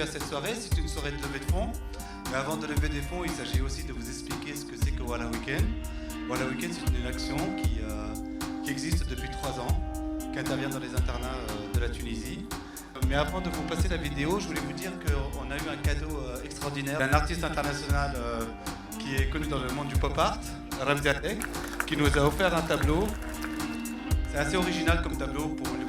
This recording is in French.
à cette soirée. C'est une soirée de levée de fonds. Mais avant de lever des fonds, il s'agit aussi de vous expliquer ce que c'est que Voilà Weekend. Voilà Weekend, c'est une action qui existe depuis 3 ans, qui intervient dans les internats de la Tunisie. Mais avant de vous passer la vidéo, je voulais vous dire qu'on a eu un cadeau extraordinaire d'un artiste international qui est connu dans le monde du pop art, Ramzi Alek, qui nous a offert un tableau. C'est assez original comme tableau pour une